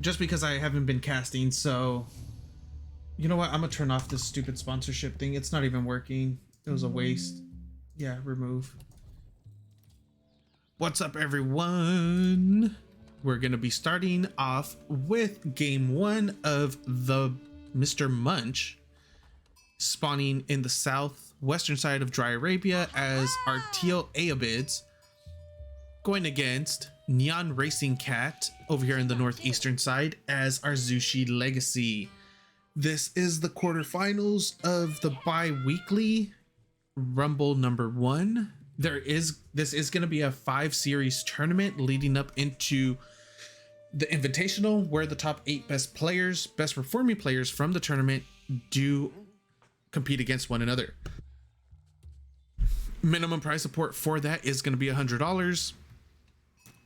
just because I haven't been casting. So you know what, I'm gonna turn off this stupid sponsorship thing. It's not even working. It was a waste. Yeah, remove. What's up, everyone? We're gonna be starting off with game one of the Mr. Munch, spawning in the southwestern side of Dry Arabia as our Teal Aobids, going against NyanRacingCat over here in the northeastern side as our Zushi Legacy. This is the quarterfinals of the bi-weekly Rumble number 1. This is going to be a 5-series tournament leading up into the Invitational, where the top 8 best performing players from the tournament do compete against one another. Minimum prize support for that is going to be $100.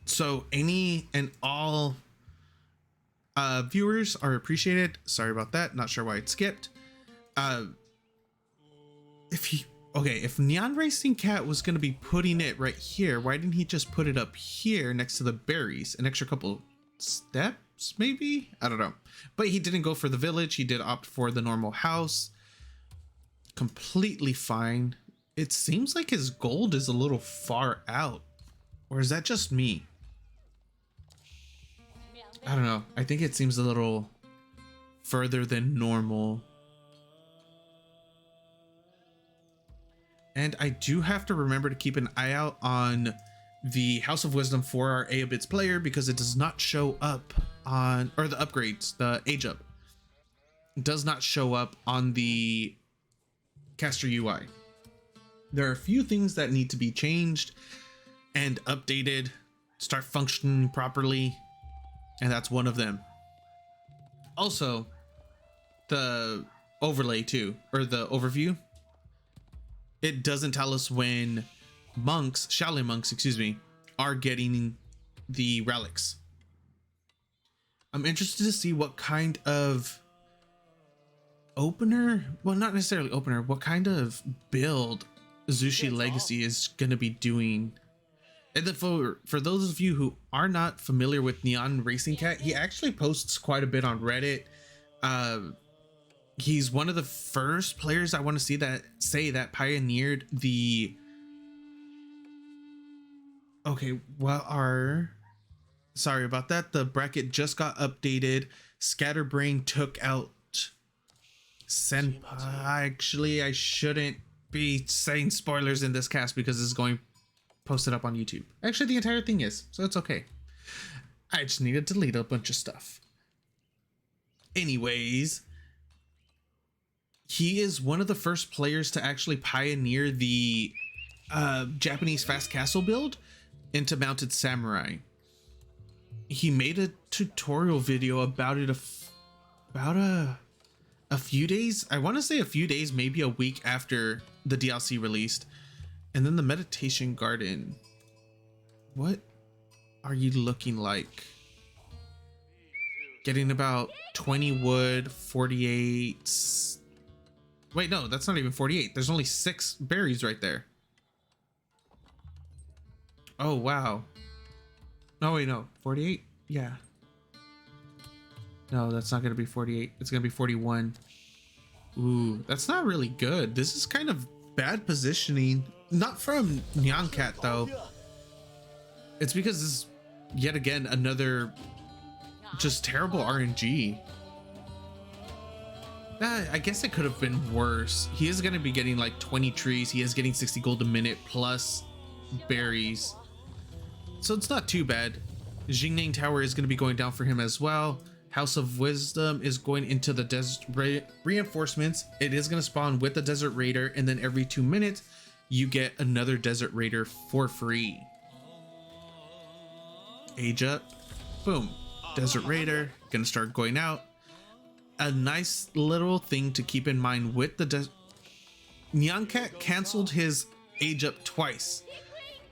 So any and all viewers are appreciated. Sorry about that. Not sure why it skipped. If NyanRacingCat was going to be putting it right here, why didn't he just put it up here next to the berries? An extra couple steps, maybe? I don't know. But he didn't go for the village. He did opt for the normal house. Completely fine. It seems like his gold is a little far out. Or is that just me? I don't know. I think it seems a little further than normal. And I do have to remember to keep an eye out on the House of Wisdom for our Aobids player, because it does not show up on, or the upgrades, the age up, does not show up on the caster UI. There are a few things that need to be changed and updated, start functioning properly, and that's one of them. Also, the overlay too, or the overview, it doesn't tell us when Shaolin monks, are getting the relics. I'm interested to see what kind of opener, well, not necessarily opener, what kind of build Zushi Legacy is going to be doing. And then for those of you who are not familiar with NyanRacingCat, he actually posts quite a bit on Reddit. He's one of the first players I want to see that pioneered the. Okay, sorry about that. The bracket just got updated. Scatterbrain took out Senpai. Actually, I shouldn't be saying spoilers in this cast because it's going posted up on YouTube. Actually, the entire thing is, so it's okay. I just need to delete a bunch of stuff. Anyways, he is one of the first players to actually pioneer the Japanese fast castle build into Mounted Samurai. He made a tutorial video about it a few days. I want to say a few days, maybe a week after the DLC released. And then the meditation garden. What are you looking like? Getting about 20 wood, 48. Wait, no, that's not even 48. There's only 6 berries right there. Oh, wow. No, wait, no. 48? Yeah. No, that's not going to be 48. It's going to be 41. Ooh, that's not really good. This is kind of bad positioning. Not from NyanCat though. It's because this is yet again another just terrible RNG. I guess it could have been worse. He is going to be getting like 20 trees. He is getting 60 gold a minute plus berries. So it's not too bad. Jingning Tower is going to be going down for him as well. House of Wisdom is going into the desert reinforcements. It is going to spawn with the Desert Raider, and then every 2 minutes you get another Desert Raider for free. Age up, boom, Desert Raider gonna start going out. A nice little thing to keep in mind with the NyanCat canceled his age up twice.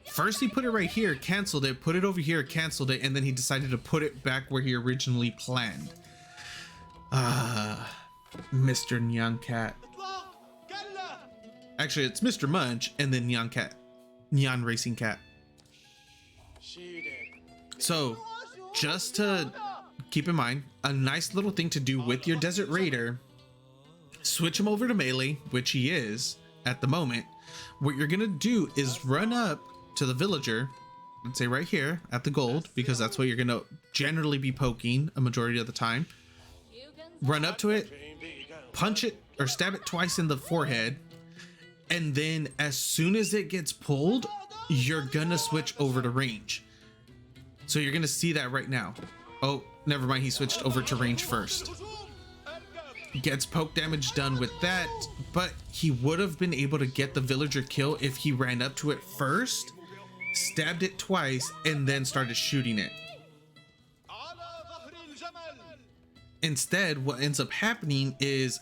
First he put it right here, canceled it, put it over here, canceled it, and then he decided to put it back where he originally planned. Mr. NyanCat. Actually, it's Mr. Munch and then NyanRacingCat. So, just to keep in mind, a nice little thing to do with your Desert Raider, switch him over to melee, which he is at the moment. What you're gonna do is run up to the villager, let's say right here at the gold, because that's what you're gonna generally be poking a majority of the time. Run up to it, punch it or stab it twice in the forehead, and then as soon as it gets pulled, you're gonna switch over to range. So you're gonna see that right now. Oh, never mind, he switched over to range first. Gets poke damage done with that, but he would have been able to get the villager kill if he ran up to it first, stabbed it twice, and then started shooting it. Instead, what ends up happening is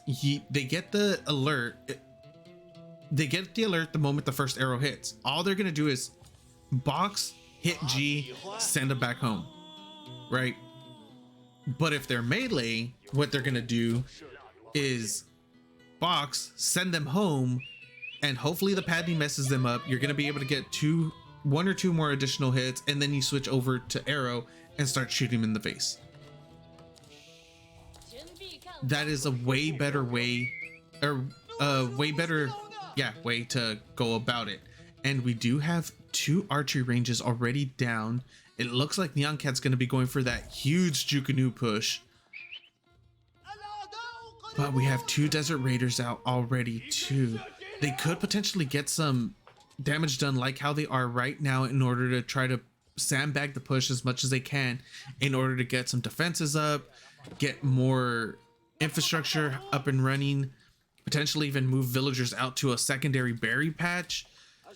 they get the alert. They get the alert the moment the first arrow hits. All they're gonna do is box, hit G, send them back home, right? But if they're melee, what they're gonna do is box, send them home, and hopefully the padding messes them up. You're gonna be able to get one or two more additional hits, and then you switch over to arrow and start shooting him in the face. That is a way better way, or way to go about it. And we do have 2 archery ranges already down. It looks like NyanRacingCat's going to be going for that huge Jukunu push. But we have 2 Desert Raiders out already too. They could potentially get some damage done like how they are right now in order to try to sandbag the push as much as they can in order to get some defenses up, get more infrastructure up and running, potentially even move villagers out to a secondary berry patch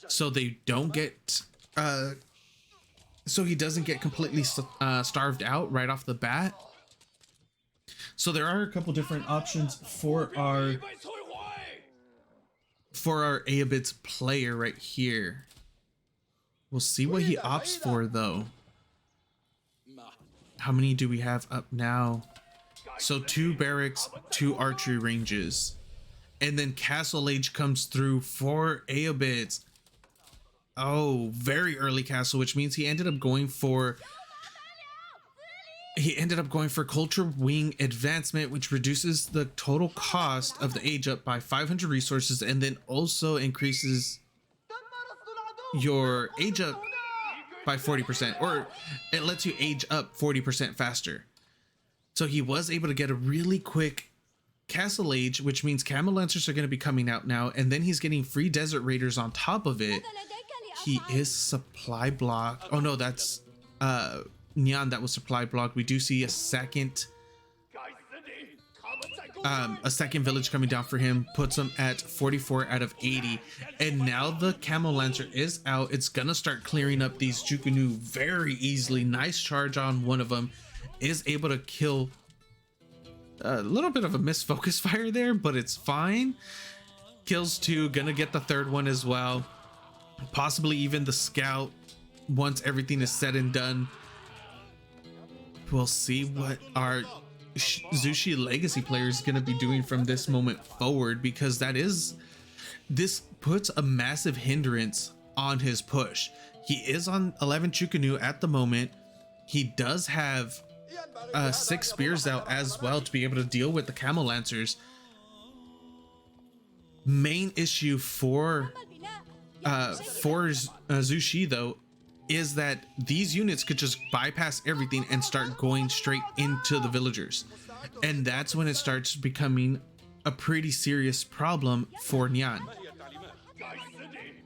so they don't get so he doesn't get completely starved out right off the bat. So there are a couple different options for our Aobit's player right here. We'll see what he opts for though. How many do we have up now? So 2 barracks, 2 archery ranges, and then Castle Age comes through for Aobit's. Oh, very early castle, which means he ended up going for Culture Wing Advancement, which reduces the total cost of the age up by 500 resources, and then also increases your age up by 40%, or it lets you age up 40% faster. So he was able to get a really quick Castle Age, which means Camel Lancers are going to be coming out now, and then he's getting free Desert Raiders on top of it. He is supply block. Oh no, that's Nyan that was supply blocked. We do see a second village coming down for him, puts him at 44 out of 80, and now the Camel Lancer is out. It's gonna start clearing up these Jukunu very easily. Nice charge on one of them, is able to kill a little bit of a missed focus fire there, but it's fine. Kills 2, gonna get the 3rd one as well, possibly even the scout once everything is said and done. We'll see what our Zushi Legacy player is going to be doing from this moment forward, because this puts a massive hindrance on his push. He is on 11 Chukunu at the moment. He does have 6 spears out as well to be able to deal with the Camel Lancers. Main issue for Zushi though is that these units could just bypass everything and start going straight into the villagers, and that's when it starts becoming a pretty serious problem for Nyan.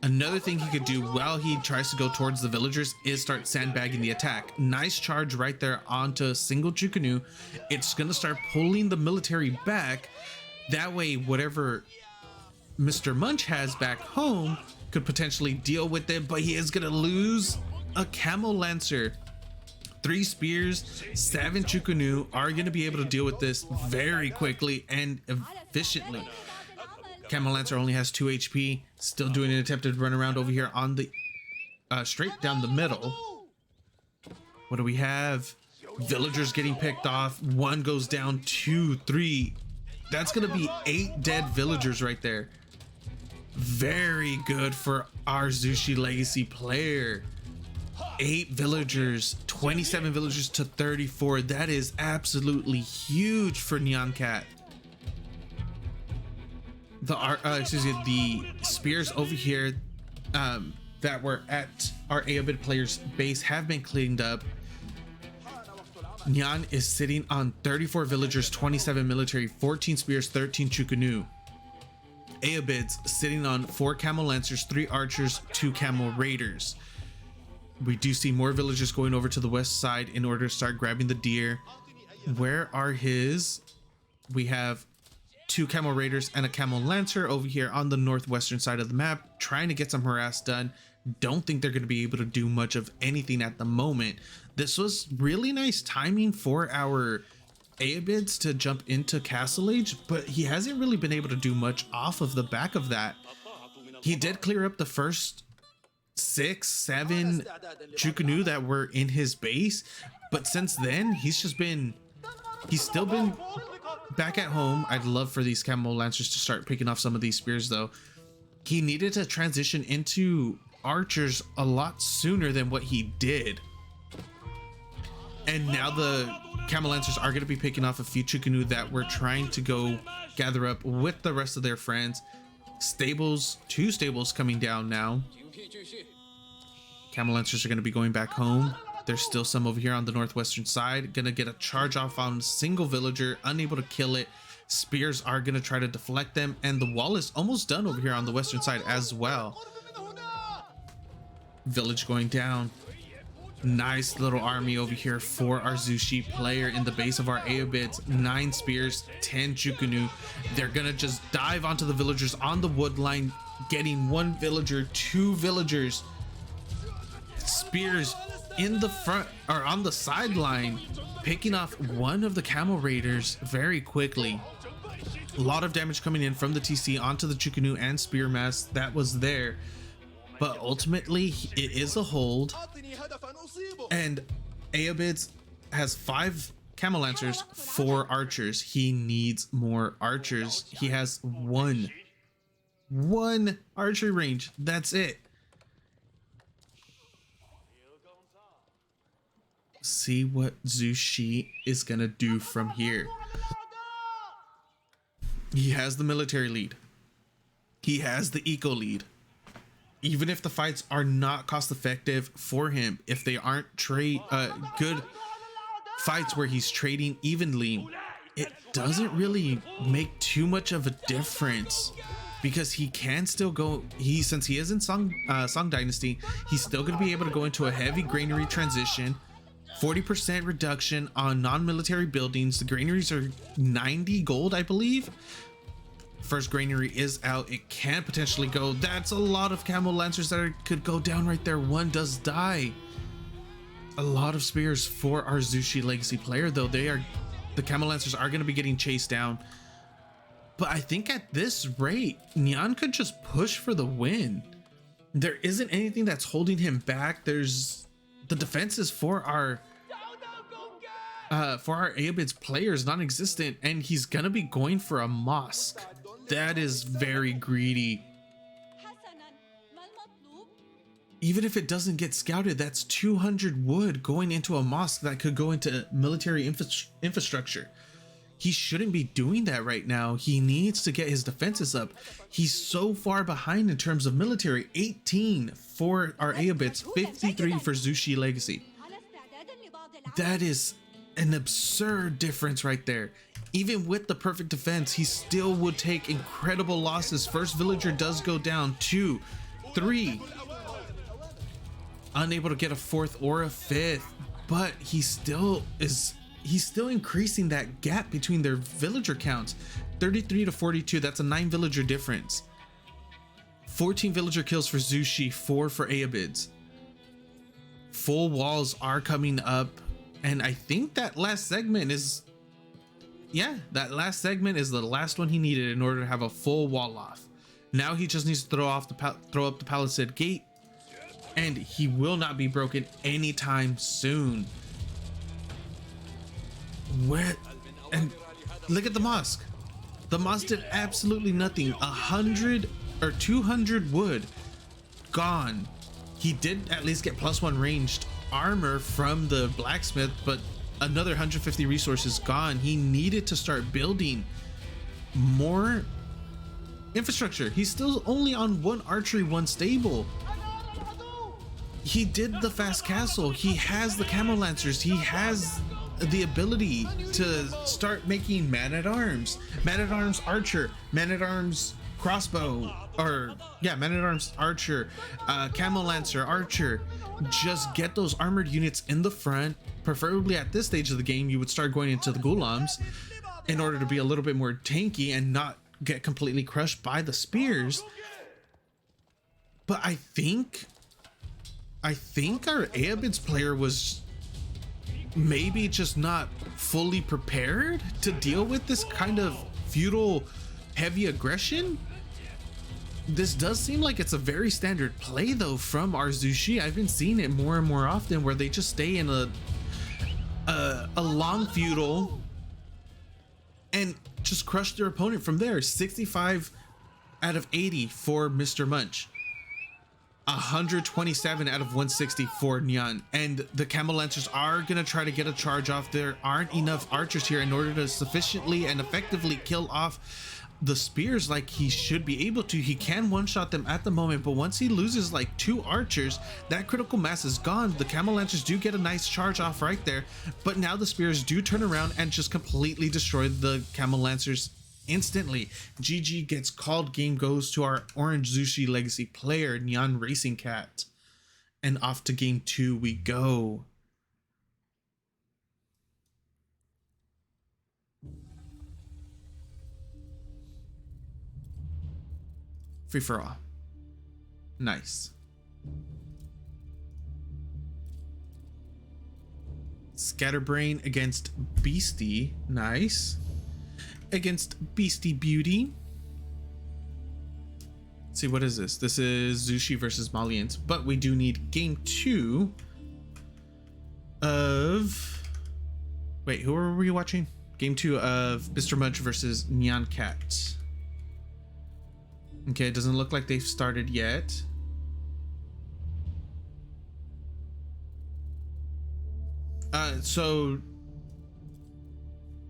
Another thing he could do while he tries to go towards the villagers is start sandbagging the attack. Nice charge right there onto a single Jukunu. It's gonna start pulling the military back. That way whatever Mr. Munch has back home could potentially deal with it, but he is gonna lose a Camel Lancer. 3 spears, 7 Chukunu are gonna be able to deal with this very quickly and efficiently. Camel Lancer only has 2 HP, still doing an attempted run around over here on the straight down the middle. What do we have? Villagers getting picked off. 1 goes down, 2, 3. That's gonna be 8 dead villagers right there. Very good for our Zushi Legacy player. 8 villagers, 27 villagers to 34. That is absolutely huge for NyanRacingCat. The spears over here that were at our Aobid player's base have been cleaned up. Nyan is sitting on 34 villagers, 27 military, 14 spears, 13 chukunu. Aobids sitting on 4 camel lancers, 3 archers, 2 camel raiders. We do see more villagers going over to the west side in order to start grabbing the deer. Where are his? We have 2 camel raiders and a camel lancer over here on the northwestern side of the map, trying to get some harass done. Don't think they're going to be able to do much of anything at the moment. This was really nice timing for our Aobids to jump into Castle Age, but he hasn't really been able to do much off of the back of that. He did clear up the first 6-7 chukunu that were in his base, but since then he's still been back at home. I'd love for these camel lancers to start picking off some of these spears though. He needed to transition into archers a lot sooner than what he did, and now the camel lancers are going to be picking off a few chukunu that were trying to go gather up with the rest of their friends. Stables, 2 stables coming down now. Camel lancers are going to be going back home. There's still some over here on the northwestern side. Gonna get a charge off on a single villager, unable to kill it. Spears are gonna try to deflect them, and the wall is almost done over here on the western side as well. Village going down. Nice little army over here for our Zushi player in the base of our Aobids. 9 spears, 10 chukunu. They're gonna just dive onto the villagers on the wood line, getting 1 villager, 2 villagers. Spears in the front or on the sideline, picking off 1 of the camel raiders very quickly. A lot of damage coming in from the TC onto the chukunu and spear mass that was there, but ultimately it is a hold. And Aobids has 5 camel lancers, 4 archers. He needs more archers. He has one archery range. That's it. See what Zushi is gonna do from here. He has the military lead. He has the eco lead. Even if the fights are not cost effective for him, if they aren't good fights where he's trading evenly, it doesn't really make too much of a difference, because he can still go, since he is in Song Dynasty, he's still going to be able to go into a heavy granary transition. 40% reduction on non-military buildings. The granaries are 90 gold, I believe. First granary is out. It can potentially go. That's a lot of camel lancers that could go down right there. 1 does die. A lot of spears for our Zushi legacy player though. The camel lancers are going to be getting chased down, but I think at this rate Nyan could just push for the win. There isn't anything that's holding him back. There's the defenses for our Aobids players non-existent, and he's gonna be going for a mosque. That is very greedy. Even if it doesn't get scouted, that's 200 wood going into a mosque that could go into military infrastructure. He shouldn't be doing that right now. He needs to get his defenses up. He's so far behind in terms of military. 18 for our Aobids, 53 for Zushi Legacy. That is an absurd difference right there. Even with the perfect defense, he still would take incredible losses. First villager does go down. 2, 3. Unable to get a 4th or a 5th, but he's still increasing that gap between their villager counts. 33 to 42, that's a 9 villager difference. 14 villager kills for Zushi, 4 for Aobids. Full walls are coming up, and I think that last segment is the last one he needed in order to have a full wall off. Now he just needs to throw up the palisade gate, and he will not be broken anytime soon. And look at the mosque. The mosque did absolutely nothing. 100 or 200 wood gone. He did at least get +1 ranged armor from the blacksmith, but another 150 resources gone. He needed to start building more infrastructure. He's still only on 1 archery, 1 stable. He did the fast castle. He has the camo lancers. He has the ability to start making man-at-arms archer, man-at-arms crossbow, or yeah, man-at-arms archer, camo lancer archer. Just get those armored units in the front. Preferably at this stage of the game, you would start going into the ghulams in order to be a little bit more tanky and not get completely crushed by the spears. But I think our Aabid's player was maybe just not fully prepared to deal with this kind of feudal heavy aggression. This does seem like it's a very standard play though from our Zushi. I've been seeing it more and more often where they just stay in a long feudal and just crush their opponent from there. 65 out of 80 for TheMrMunch. 127 out of 160 for Nyan, and the camo lancers are gonna try to get a charge off. There aren't enough archers here in order to sufficiently and effectively kill off the spears like he should be able to. He can one-shot them at the moment, but once he loses like 2 archers, that critical mass is gone. The camo lancers do get a nice charge off right there, but now the spears do turn around and just completely destroy the camo lancers instantly. GG gets called. Game goes to our Orange Zushi Legacy player, NyanRacingCat. And off to game 2 we go. Free for all. Nice. Scatterbrain against Beastie. Nice. Against Beastie Beauty. Let's see, what is this? This is Zushi versus Malians, but we do need game 2 of... Wait, who are we watching? Game 2 of TheMrMunch versus NyanCat. Okay, it doesn't look like they've started yet. So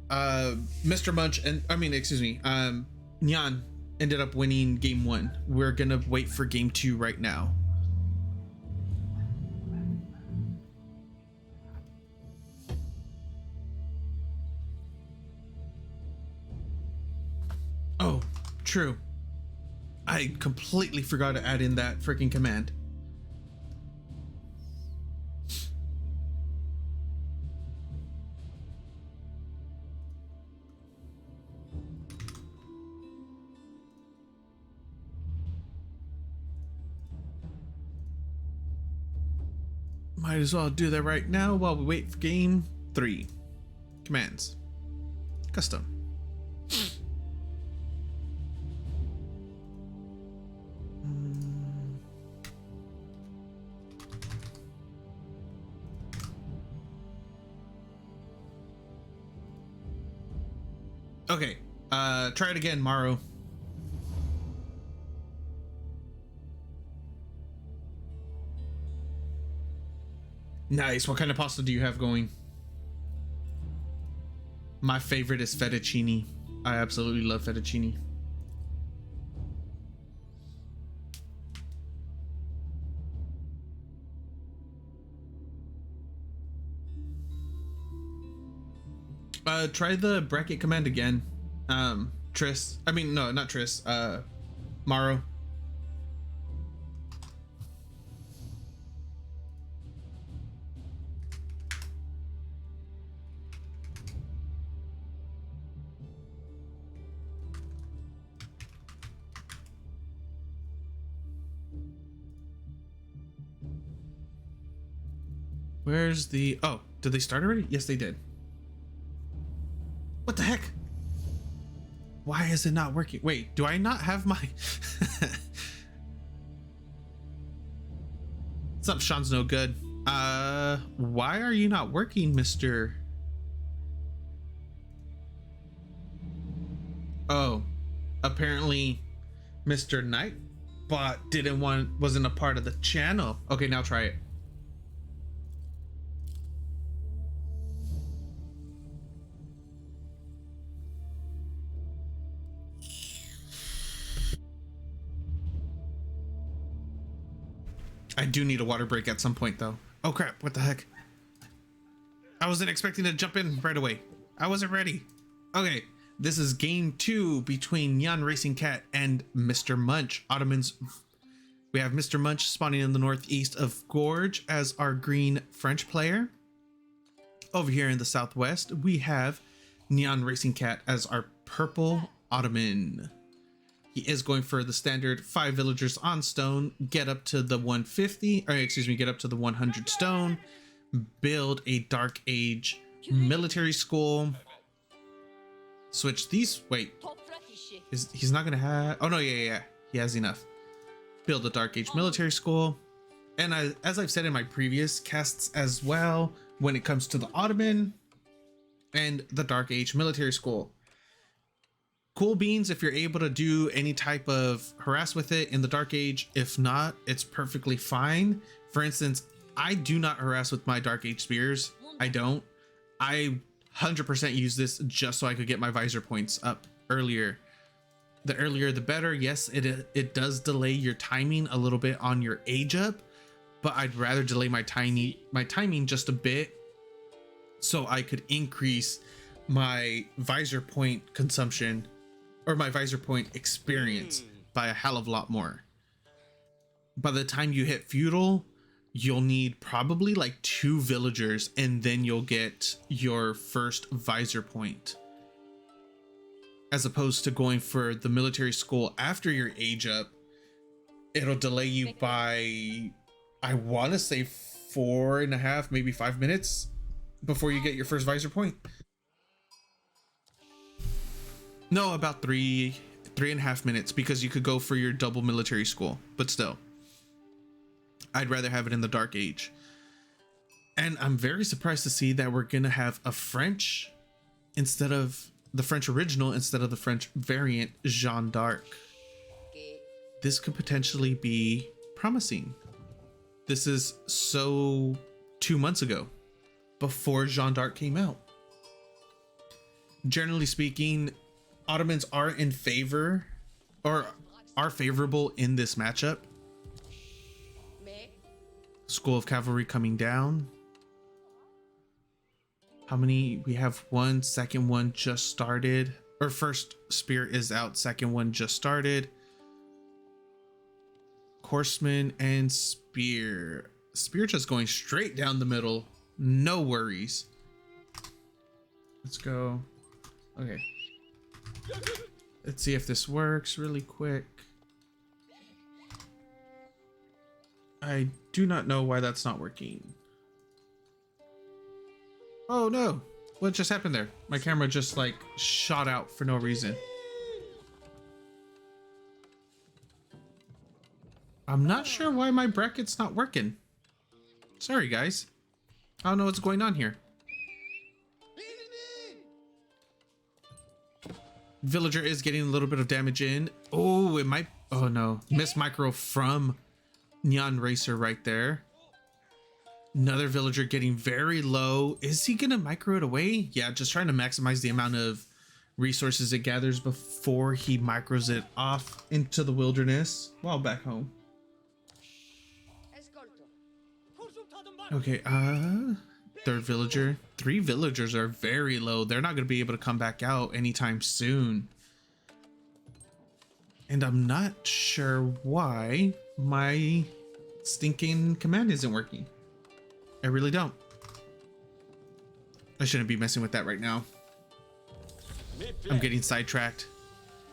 TheMrMunch and Nyan ended up winning game 1. We're gonna wait for game 2 right now. Oh, true. I completely forgot to add in that freaking command. Might as well do that right now while we wait for game 3. Commands. Custom. Okay, try it again, Maru. Nice. What kind of pasta do you have going? My favorite is fettuccine. I absolutely love fettuccine. Try the bracket command again. Tris. I mean, no, not Tris. Maru. Where's the... Oh, did they start already? Yes, they did. What the heck? Why is it not working? Wait, do I not have my... What's up, Sean's no good. Why are you not working, Mr.? Oh, apparently Mr. Knight bot wasn't a part of the channel. Okay, now try it. I do need a water break at some point though. Oh crap, what the heck? I wasn't expecting to jump in right away. I wasn't ready. Okay, this is game 2 between NyanRacingCat and TheMrMunch. Ottomans. We have TheMrMunch spawning in the northeast of Gorge as our green French player. Over here in the southwest, we have NyanRacingCat as our purple Ottoman. He is going for the standard 5 villagers on stone, get up to the 150, or excuse me, get up to the 100 stone, build a Dark Age military school, switch these, wait, he's not gonna have, oh no, yeah, he has enough. Build a Dark Age military school, and as I've said in my previous casts as well, when it comes to the Ottoman and the Dark Age military school, cool beans if you're able to do any type of harass with it in the Dark Age. If not, it's perfectly fine. For instance, I do not harass with my Dark Age spears. I don't. I 100% use this just so I could get my visor points up earlier. The earlier the better. Yes, it does delay your timing a little bit on your age up, but I'd rather delay my timing just a bit so I could increase my visor point consumption or my visor point experience by a hell of a lot more. By the time you hit feudal, you'll need probably like 2 villagers and then you'll get your first visor point, as opposed to going for the military school after your age up. It'll delay you by, I want to say 4.5, maybe 5 minutes before you get your first visor point. No, about 3.5 minutes, because you could go for your double military school, but still, I'd rather have it in the Dark Age. And I'm very surprised to see that we're gonna have a French instead of the French original, instead of the French variant Jeanne d'Arc. This could potentially be promising. This is so 2 months ago, before Jeanne d'Arc came out. Generally speaking, Ottomans are in favor, or are favorable in this matchup. School of Cavalry coming down. How many? We have one, second one just started, or first spear is out, second one just started. Horseman and spear. Spear just going straight down the middle. No worries. Let's go. Okay. Let's see if this works really quick. I do not know why that's not working. Oh no, what just happened there? My camera just like shot out for no reason. I'm not sure why my bracket's not working. Sorry guys, I don't know what's going on here. Villager is getting a little bit of damage in. Oh, it might, oh no, miss micro from Nyan Racer right there. Another villager getting very low. Is he gonna micro it away? Yeah, just trying to maximize the amount of resources it gathers before he micros it off into the wilderness while back home. Okay, third villager. 3 villagers are very low. They're not gonna be able to come back out anytime soon. And I'm not sure why my stinking command isn't working. I really don't. I shouldn't be messing with that right now. I'm getting sidetracked.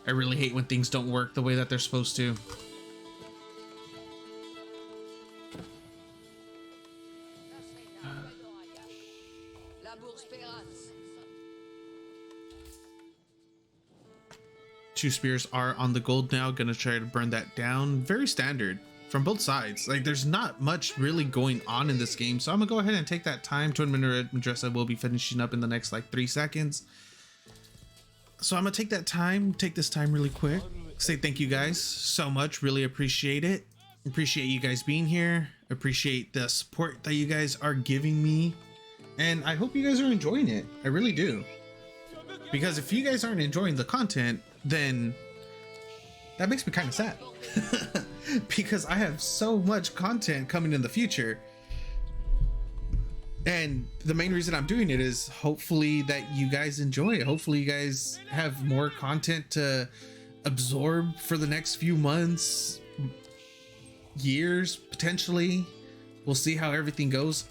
I really hate when things don't work the way that they're supposed to. Two spears are on the gold now. Gonna try to burn that down. Very standard from both sides. Like, there's not much really going on in this game, so I'm gonna go ahead and take that time. Twin Minaret Madrasa will be finishing up in the next like 3 seconds, so I'm gonna take that time, take this time really quick. say thank you guys so much. Really appreciate it. Appreciate you guys being here. Appreciate the support that you guys are giving me. And I hope you guys are enjoying it. I really do. Because if you guys aren't enjoying the content, then that makes me kind of sad. Because I have so much content coming in the future. And the main reason I'm doing it is hopefully that you guys enjoy it. Hopefully you guys have more content to absorb for the next few months, years, potentially. We'll see how everything goes.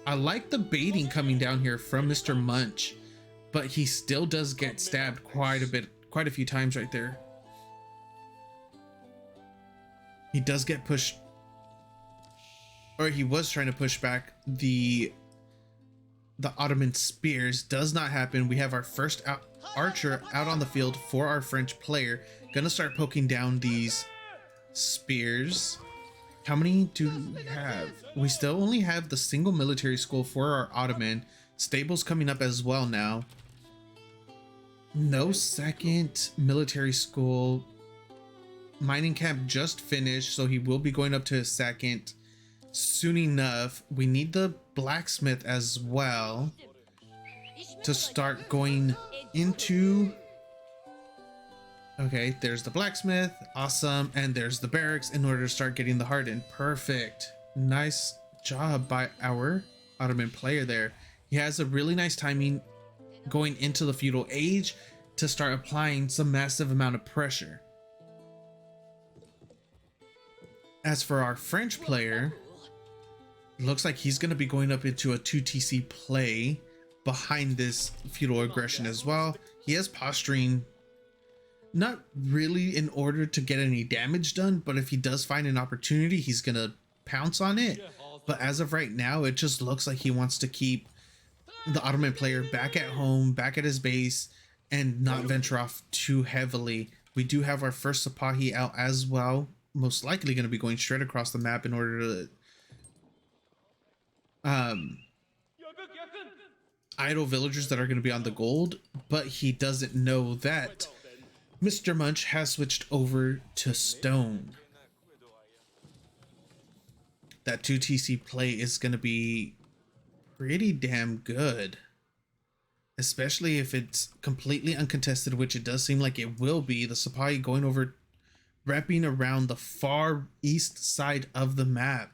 I like the baiting coming down here from TheMrMunch, but he still does get stabbed quite a few times right there. He does get pushed, or he was trying to push back the Ottoman spears. Does not happen. We have our first archer out on the field for our French player. Gonna start poking down these spears. How many do we have? We still only have the single military school for our Ottoman. Stables coming up as well now. No second military school. Mining camp just finished, so he will be going up to his second soon enough. We need the blacksmith as well to start going into. Okay, there's the blacksmith. Awesome. And there's the barracks in order to start getting the hardened. Perfect. Nice job by our Ottoman player there. He has a really nice timing going into the feudal age to start applying some massive amount of pressure. As for our French player, looks like he's going to be going up into a 2TC play behind this feudal aggression as well. He has posturing, not really in order to get any damage done, but if he does find an opportunity, he's going to pounce on it. But as of right now, it just looks like he wants to keep the Ottoman player back at home, back at his base, and not venture off too heavily. We do have our first Sipahi out as well. Most likely going to be going straight across the map in order to idle villagers that are going to be on the gold, but he doesn't know that TheMrMunch has switched over to stone. That 2TC play is going to be pretty damn good, especially if it's completely uncontested, which it does seem like it will be. The Sipahi going over, wrapping around the far east side of the map.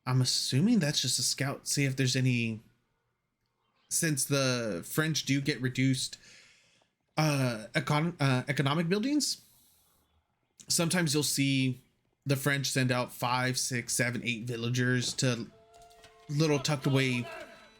I'm assuming that's just a scout. See if there's any, since the French do get reduced economic buildings. Sometimes you'll see the French send out 5, 6, 7, 8 villagers to little tucked away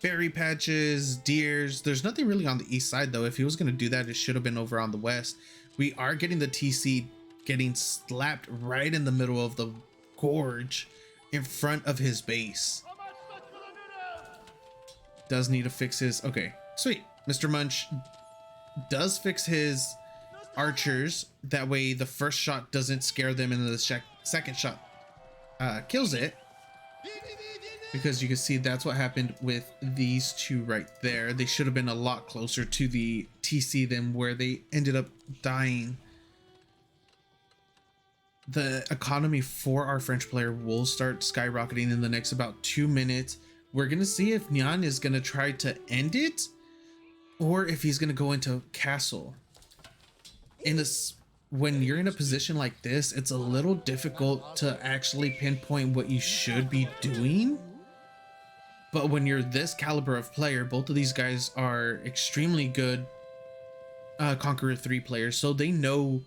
berry patches, deers. There's nothing really on the east side though. If he was going to do that, it should have been over on the west. We are getting the TC getting slapped right in the middle of the gorge in front of his base. Does need to fix his, okay, sweet. TheMrMunch does fix his archers, that way the first shot doesn't scare them and the second shot kills it, because you can see that's what happened with these two right there. They should have been a lot closer to the TC than where they ended up dying. The economy for our French player will start skyrocketing in the next about 2 minutes. We're gonna see if Nyan is gonna try to end it or if he's gonna go into castle. In this, when you're in a position like this, it's a little difficult to actually pinpoint what you should be doing. But when you're this caliber of player, both of these guys are extremely good Conqueror 3 players, so they know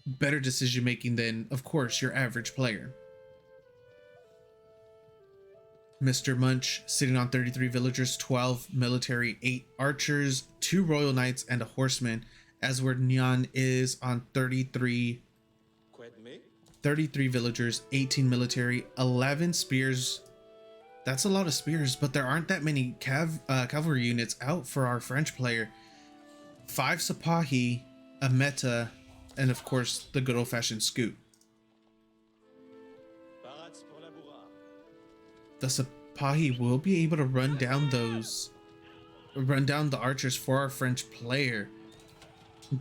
better decision making than, of course, your average player. TheMrMunch sitting on 33 villagers, 12 military, 8 archers, 2 royal knights, and a horseman, as where Nyan is on 33 villagers, 18 military, 11 spears. That's a lot of spears, but there aren't that many cavalry units out for our French player. 5 Sipahi, a meta, and of course the good old-fashioned scoop. The Sipahi will be able to run down the archers for our French player.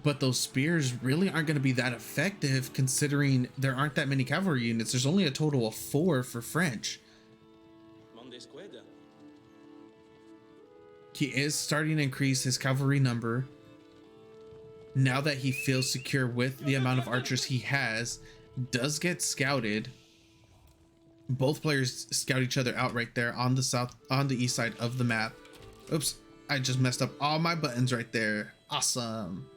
but those spears really aren't going to be that effective considering there aren't that many cavalry units. There's only a total of 4 for French. He is starting to increase his cavalry number now that he feels secure with the amount of archers he has. Does get scouted. Both players scout each other out right there on the east side of the map. Oops, I just messed up all my buttons right there. Awesome.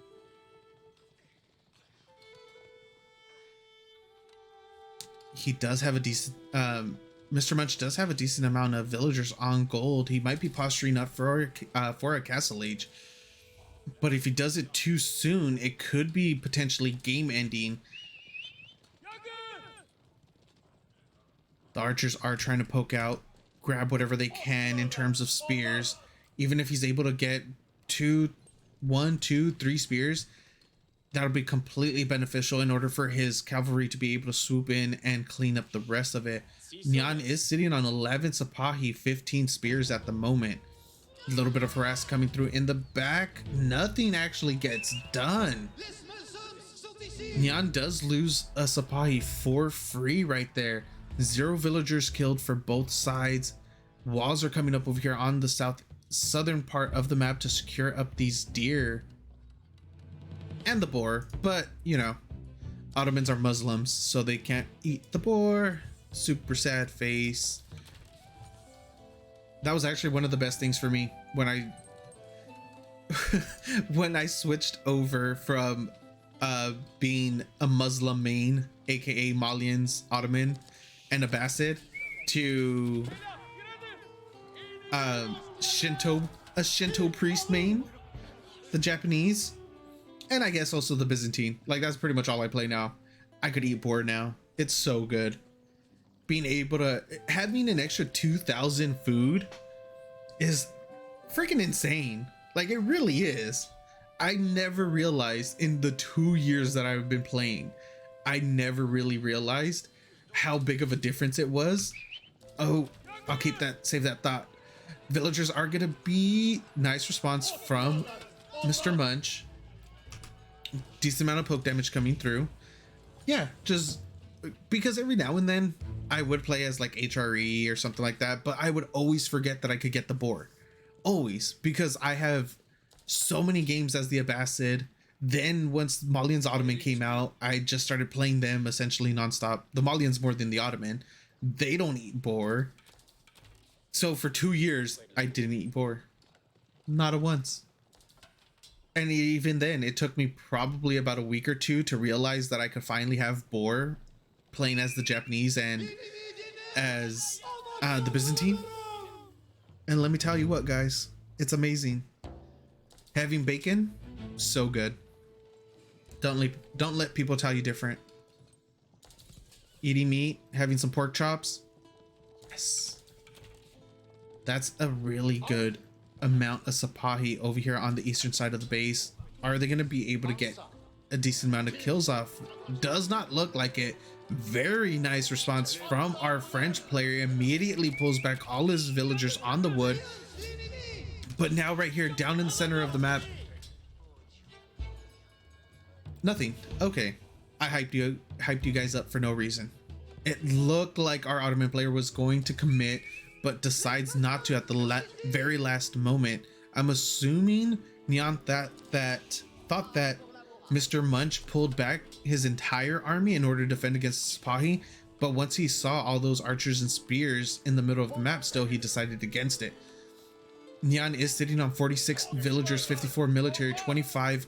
He does have a decent Mr. Munch does have a decent amount of villagers on gold. He might be posturing up for a castle age, but if he does it too soon, it could be potentially game ending. The archers are trying to poke out, grab whatever they can in terms of spears. Even if he's able to get 1, 2, 3 spears, that'll be completely beneficial in order for his cavalry to be able to swoop in and clean up the rest of it. Nyan is sitting on 11 Sipahi, 15 spears at the moment. A little bit of harass coming through in the back. Nothing actually gets done. Nyan does lose a Sipahi for free right there. 0 villagers killed for both sides. Walls are coming up over here on the southern part of the map to secure up these deer and the boar, but you know, Ottomans are Muslims, so they can't eat the boar. Super sad face. That was actually one of the best things for me when I when I switched over from being a Muslim main, aka Malians, Ottoman, and Abbasid, to a Shinto priest main, the Japanese, and I guess also the Byzantine. Like, that's pretty much all I play now. I could eat boar now. It's so good. Being able to having an extra 2,000 food is freaking insane. Like, it really is. I never realized in the 2 years that I've been playing, I never really realized how big of a difference it was. Oh, I'll save that thought. Villagers are gonna be nice response from Mr. Munch. Decent amount of poke damage coming through. Yeah, just because every now and then I would play as like HRE or something like that, but I would always forget that I could get the boar. Always, because I have so many games as the Abbasid. Then once Malians Ottoman came out, I just started playing them essentially nonstop. The Malians more than the Ottoman. They don't eat boar. So for 2 years, I didn't eat boar. Not a once. And even then, it took me probably about a week or 2 to realize that I could finally have boar playing as the Japanese and as the Byzantine. And let me tell you what, guys, it's amazing. Having bacon, so good. Don't let people tell you different. Eating meat, having some pork chops, yes. That's a really good amount of Sipahi over here on the eastern side of the base. Are they going to be able to get a decent amount of kills off? Does not look like it. Very nice response from our French player. Immediately pulls back all his villagers on the wood. But now right here down in the center of the map, nothing. Okay, I hyped you guys up for no reason. It looked like our Ottoman player was going to commit, but decides not to at the very last moment. I'm assuming Nyan thought that Mr. Munch pulled back his entire army in order to defend against Sipahi, but once he saw all those archers and spears in the middle of the map still, he decided against it. Nyan is sitting on 46 villagers, 54 military, 25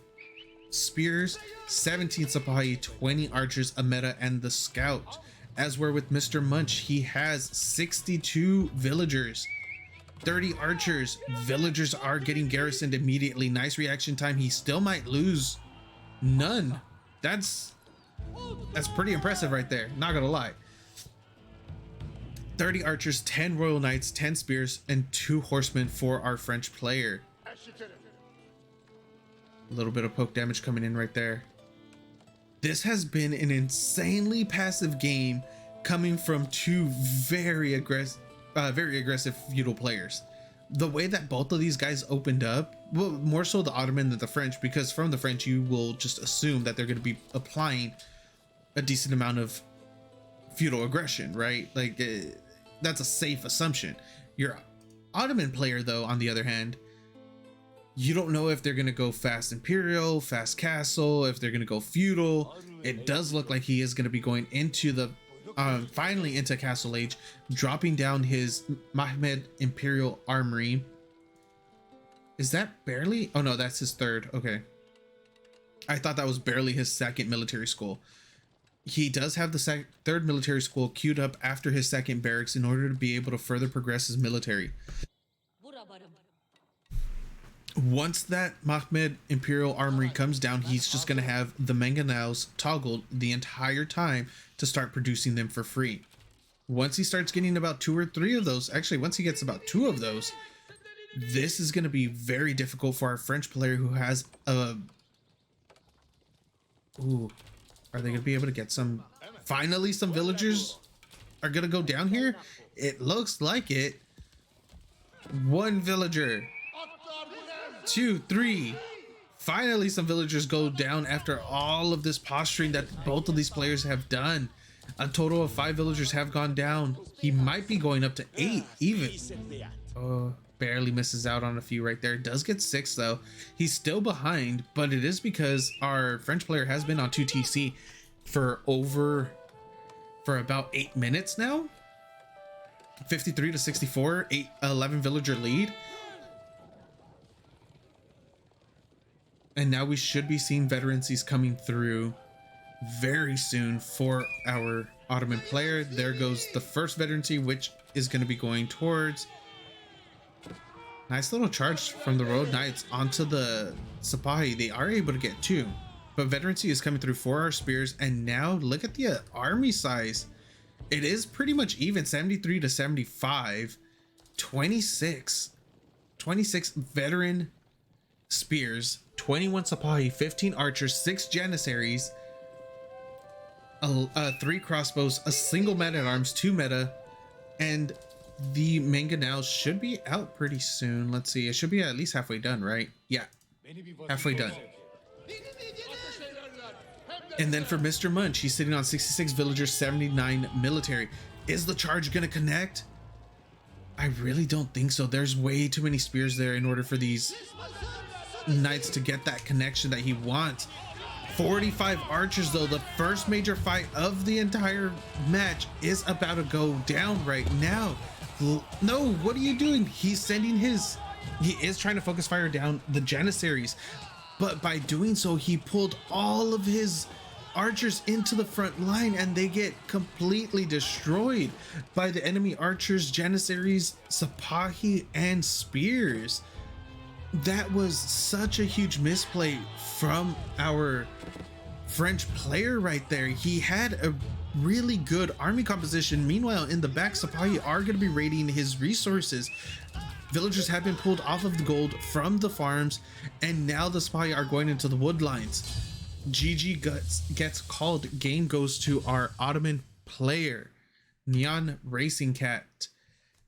spears, 17 Sipahi, 20 archers, a meta, and the scout. As we're with Mr. Munch, he has 62 villagers, 30 archers. Villagers are getting garrisoned immediately. Nice reaction time. He still might lose none. That's pretty impressive right there, not gonna lie. 30 archers, 10 royal knights, 10 spears, and 2 horsemen for our French player. A little bit of poke damage coming in right there. This has been an insanely passive game coming from 2 very aggressive feudal players. the way that both of these guys opened up, well, more so the Ottoman than the French, because from the French you will just assume that they're going to be applying a decent amount of feudal aggression, right? Like that's a safe assumption. Your Ottoman player, though, on the other hand, you don't know if they're going to go fast imperial, fast castle, if they're going to go feudal. It does look like he is going to be going into the finally into Castle Age, dropping down his Mahmed Imperial Armory. Is that barely? Oh no, that's his third. Okay, I thought that was barely his second military school. He does have the third military school queued up after his second barracks in order to be able to further progress his military. Once that Mahmed Imperial Armory comes down, he's just going to have the mangonels toggled the entire time to start producing them for free. Once he starts getting about 2 or 3 of those, actually once he gets about 2 of those, this is going to be very difficult for our French player who has a... Ooh, are they going to be able to get some... Finally, some villagers are going to go down here? It looks like it. 1 villager. 2, 3. Finally, some villagers go down after all of this posturing that both of these players have done. A total of 5 villagers have gone down. He might be going up to 8 even. Oh, barely misses out on a few right there. Does get 6 though. He's still behind, but it is because our French player has been on 2TC for about 8 minutes now. 53 to 64, 11 villager lead. And now we should be seeing veterancies coming through very soon for our Ottoman player. There goes the first veterancy, which is going to be going towards... Nice little charge from the Road Knights onto the Sipahi. They are able to get 2. But veterancy is coming through for our spears. And now look at the army size. It is pretty much even, 73 to 75. 26 veteran spears, 21 Sipahi, 15 archers, 6 janissaries, 3 crossbows, a single man-at-arms, 2 meta, and the mangonels should be out pretty soon. Let's see, it should be at least halfway done, right? Yeah, halfway done. And then for Mr. Munch, he's sitting on 66 villagers, 79 military. Is the charge gonna connect? I really don't think so. There's way too many spears there in order for these knights to get that connection that he wants. 45 archers though. The first major fight of the entire match is about to go down right now. No, what are you doing? He's sending his... He is trying to focus fire down the janissaries, but by doing so, he pulled all of his archers into the front line and they get completely destroyed by the enemy archers, janissaries, Sipahi, and spears. That was such a huge misplay from our French player right there. He had a really good army composition. Meanwhile, in the back, Sipahi are going to be raiding his resources. Villagers have been pulled off of the gold from the farms, and now the Sipahi are going into the wood lines. GG gets called. Game goes to our Ottoman player, NyanRacingCat.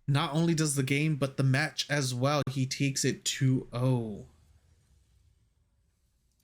Not only does the game, but the match as well. He takes it 2-0.